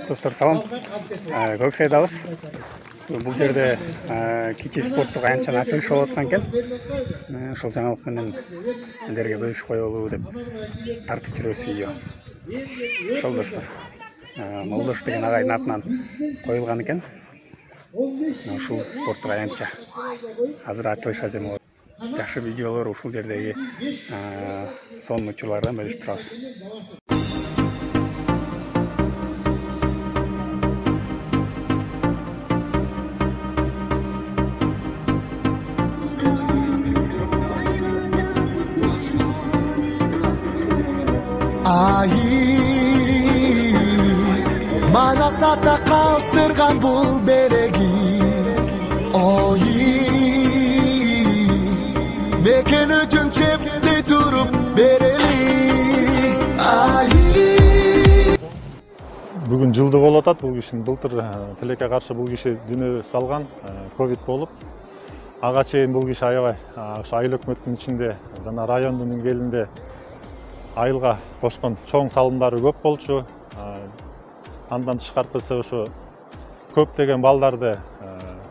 Достор салам. Көксайдабыз. Бул жерде кичи спорттук аянтчанын ачылышы болуп аткан экен. Ошол жаңылык менен элдерге бөлүшүп коелу деп тартып жүрөбүз видео. Ошол достор. Молдош деген агайдын атынан коюлган экен. Ушул спорттук аянтча азыр ачылыш ажымы болот. Жакшы видеолор ушул жердеги сонун учурлардан бөлүшүп турабыз. Mana sata kaldırgan bul beregi Meken üçün çepte durup bereli Бүгүн жылдык болуп атат. Бул кишинин былтыр тилекке каршы бул киши дүнө салган, ковид болуп. Ага чейин бул киши аябай ошо айыл өкмөттүн ичинде жана райондун деңгээлинде айылга кошкон чоң салымдары көп болчу. Андан тышкаркысы ошо көптөгөн балдарды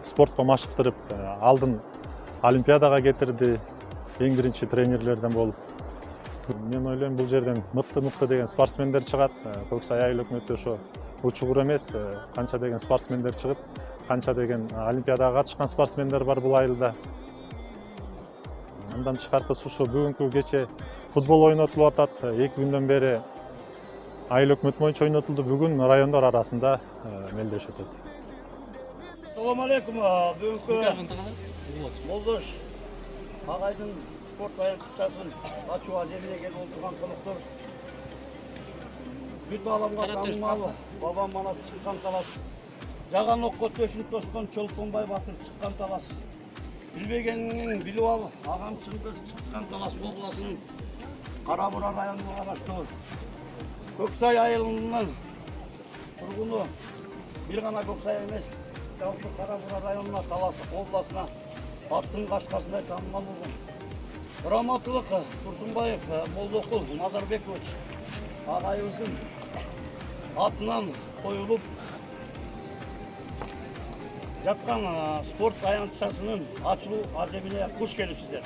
спортко машыктырып, алдын олимпиадага кетирди, эң биринчи тренерлерден болуп. Мен ойлойм, бул жерден мыкты деген спортсмендер чыгат. Көксай айыл өкмөтү ошо учугур эмес, канча деген спортсмендер чыгып, канча деген олимпиадага катышкан спортсмендер бар бул айылда. Андан тышкаркысы ошо бүгүнкү кече футбол ойнотулуп атат. 2 күндөн бери айыл өкмөт боюнча ойнотулду. Бүгүн райондор арасында мелдешип атат. Assalamu alaikum. Бүгүнкү Молдош агайдын спорт аянтчасын ачуу аземине келип отурган коноктор бүт аламга таанымал Бабам Манас чыккан талас, жаган окко төшүнүп тоскон Чолпонбай батыр чыккан талас, билбегениң билип ал агам Чыңгыз чыккан талас областынын Кара Бура районуна караштуу Көксай айылынын тургуну бир гана Көксай эмес, жалпы Кара Бура районуна, Талас областына аттын кашкасындай таанымал болгон Раматылык Турсунбаев Молдокул Назарбекович агайыбыздын атынан коюлуп жаткан спорт аянтчасынын ачылуу аземине куш келипсиздер.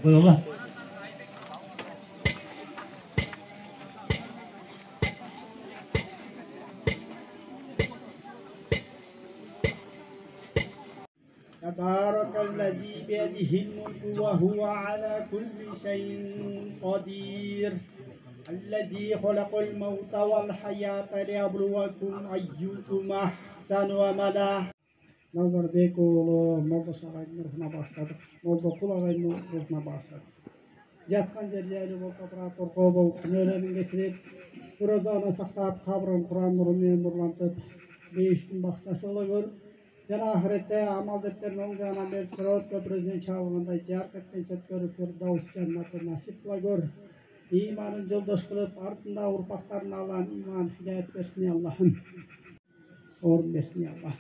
Buyurun. Tabarakalladzi biyadihil mulku wa huwa ala kulli shay'in qadir. Alladzi khalaqal mauta wal hayata liyabluwakum ayyukum ahsanu amala. Nazarbekov Молдош агайдын рухуна баштадык. Молдокул агайдын рухуна баштадык. Жаткан жерлери болсо торкоо болуп, күнөөлөрүн кечирип, Уразаны сактап, кабрын Куран нуру менен нурлантып, бейиштин бакчасы боло көр. Жана ахиретте амал дептерин оң жагынан берип турат, көпүрөзүнөн чабылгандай жарк эткен чөткөрү Фирдаус жаннаты насип кыла көр. Иманын жолдош кылып, артында урпактарын алган иман хидаят берсин Аллахым. Орун берсин Аллах.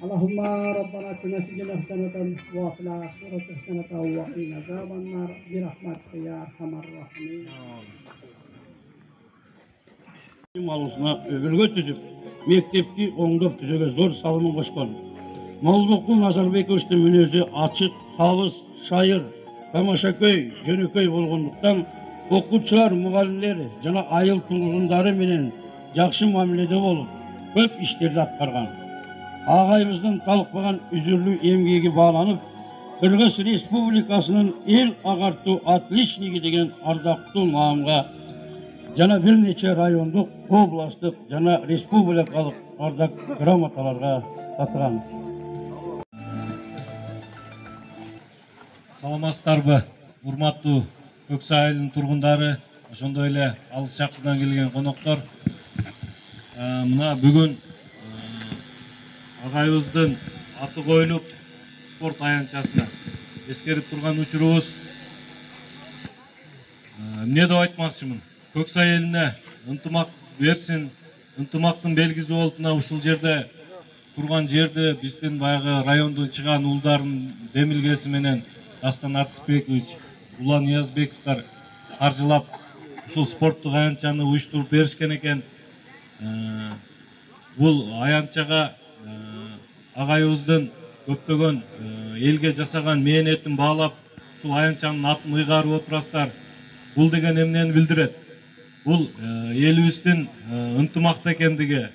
اللهم ربنا اتنا في الدنيا حسنة وفي الآخرة حسنة وقنا عذاب النار برحمتك يا أرحم الراحمين. Малусына өбөлгө түзүп, мектепти оңдоп түзөгө зор салымын кошкон. Молдокул Назарбековичтин мүнөзү ачык, калыс, шайыр, тамашакөй, жөнөкөй болгондуктан окуучулар, мугалимдер жана айыл тургундары менен жакшы мамиледе болуп, көп иштерди аткарган. Ağayımızın kalkmagan üzürlü emgegi bağlanıp, Kırgız Respublikasının el ağartı atliçnigi degen ardaqtı namga жана бир нече райондук, областтык жана республикалык ардак грамоталарга татыган. Саламатсыздарбы, урматтуу Көк Сайылдын тургундары, ошондой эле алыс жакындан келген коноктор. Мына бүгүн агайыбыздын аты коюлуп спорт аянтчасына эскерип турган учурубуз. Эмне деп айтмакчымын? Көк Сай элине ынтымак берсин, ынтымактын белгиси болуп мына ушул жерде турган жерди биздин баягы райондон чыган уулдардын демилгеси менен Дастан Артысбекович, Улан Ниязбековтар каржылап ушул спорттук аянтчаны уюштуруп беришкен экен. Бул аянтчага агайыбыздын көптөгөн элге жасаган мээнетин баалап, ушул аянтчанын атын ыйгарып отурасыздар. Бул деген эмнени билдирет? Бул элибиздин ынтымакта экендиги.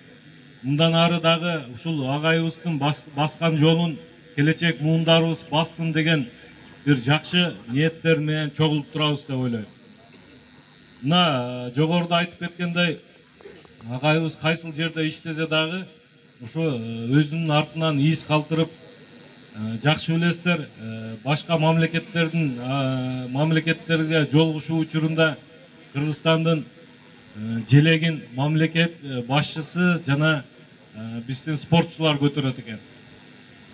Мындан ары дагы ушул агайыбыздын баскан жолун келечек муундарыбыз бассын деген бир жакшы ниеттер менен чогулуп турабыз деп ойлойм. Мына жогоруда айтып кеткендей, агайыбыз кайсыл жерде иштесе дагы ушу өзүнүн артынан из калтырып, жакшы билесиздер, башка мамлекеттерге жолугушуу учурунда Кыргызстандын желегин мамлекет башчысы жана биздин спортчулар көтөрөт экен.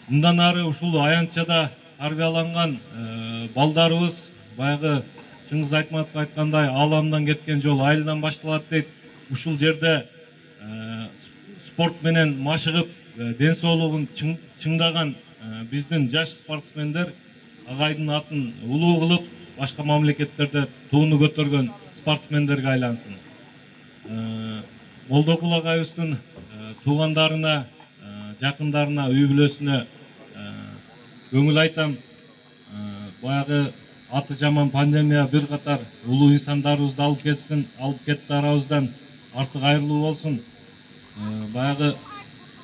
Мындан ары ушул аянтчада тарбияланган балдарыбыз баягы Чыңгыз Айтматов айткандай ааламдан кеткен жол айылдан башталат дейт. Ушул жерде спорт менен машыгып, ден соолугун чыңдаган биздин жаш спортсмендер агайдын атын улуу кылып, башка мамлекеттерде тууну көтөргөн спортсмендерге айлансын. Молдокул агайыбыздын туугандарына, жакындарына, үй бүлөсүнө көңүл айтам. Баягы аты жаман пандемия бир катар улуу инсандарыбызды алып кетти арабыздан, артык айрылуу болсун. Баягы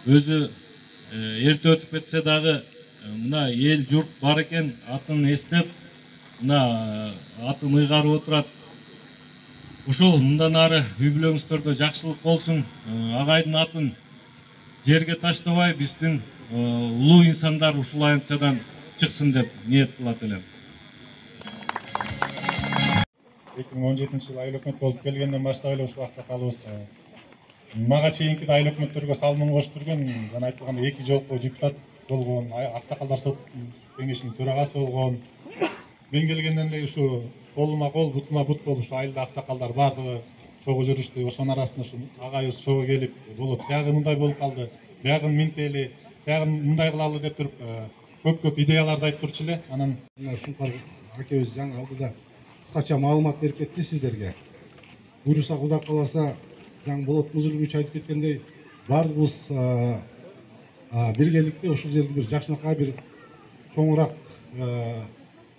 өзү эрте өтүп кетсе дагы мына эл журт бар экен, атын эстеп, мына атын ыйгарып отурат. Ушул мындан ары үй бүлөңүздөрдө жакшылык болсун, агайдын атын жерге таштабай, биздин улуу инсандар ушул аянтчадан чыксын деп ниет кылат элем. 2017 жылы айыл өкмөт болуп келгенден баштап эле ушул аксакалыбыз мага чейинки айыл өкмөттөргө салымын кошуп жүргөн, жана айтылгандай 2 жолку депутат болгон, аксакалдар сот кеңешинин төрагасы болгон. Мен келгенден эле ушу колума кол, бутума бут болуп ушу айылда аксакалдар бардыгы чогуу жүрүштү. Ошонун арасында ушу агайыбыз чогуу келип болот. Тягы мындай болуп калды, биягын минтели, тягы мындай кылалы деп туруп көп идеяларды айтып турчу эле. Анан Шункар акебиз жаңы алдыда кыскача маалымат берип кетти сиздерге. Буюрса Кудай кааласа, жаңы Болот Музулович айтып кеткендей, бардыгыбыз биргеликте ушул жерде бир жакшынакай бир чоңураак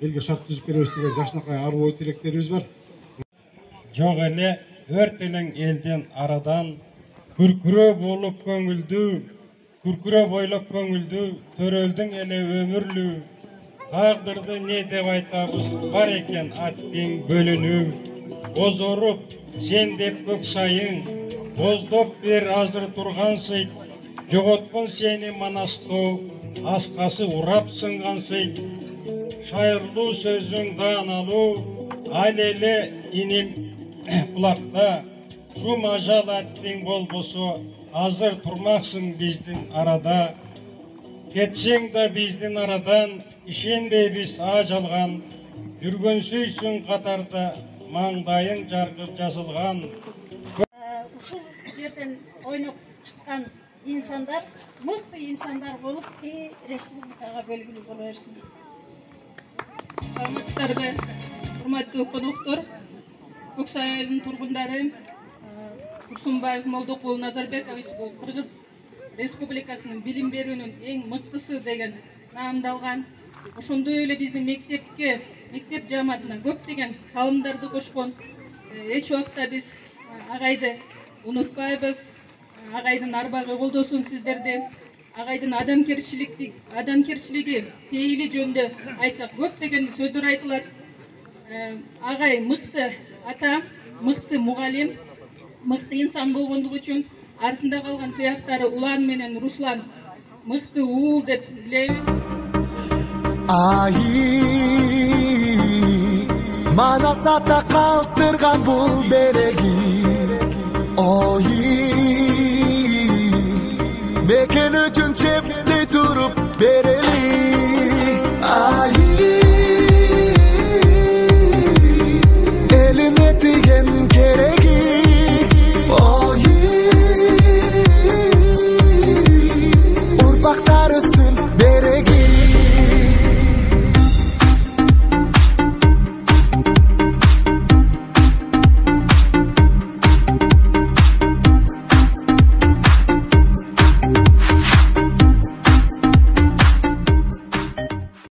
элге шарт түзүп беребиз деген жакшынакай аруу ой тилектерибиз бар. Жок эле өртелең элден арадан күркүрөө болуп көңүлдүү, күркүрөө бойлоп көңүлдүү, төрөлдүң эле өмүрлүү. Тагдырды не деп айтабыз, бар экен аттың бөлүнүү. Озоруп сен деп көк сайың, боздоп бер азыр тургансый. Жоготкон сени манастоо, аскасы урап сынгансый. Шайырлуу сөзүң дааналуу, алеле иним кулакта. Шум ажал аттың болбосо, азыр турмаксың биздин арада. Кетсең да биздин арадан, ишенбейбиз ажалган. Жүргөнсүйсүң катарда, маңдайың жаргып жазылган. Ушул жерден ойноп чыккан инсандар, мыкты инсандар болуп, республикага белгилүү боло берсин. Саламатсыздарбы, урматтуу коноктор, Көк Сай айылынын тургундары, Турсунбаев Молдокул Назарбекович бул Кыргыз Республикасынын билим берүүнүн эң мыктысы деген наамдалган. Ошондой эле биздин мектеп жааматына көптөгөн салымдарды кошкон. Эч убакта биз агайды унутпайбыз. Агайдын арбагы колдосун сиздерди. Агайдын адамкерчилиги, пейили жөнүндө айтсак көптөгөн сөздөр айтылат. Агай мыкты ата, мыкты мугалим, мыкты инсан болгондугу үчүн артында калган тыяктары Улан менен Руслан мыкты уул деп билебиз. Mana sata kaldırgan bul beregi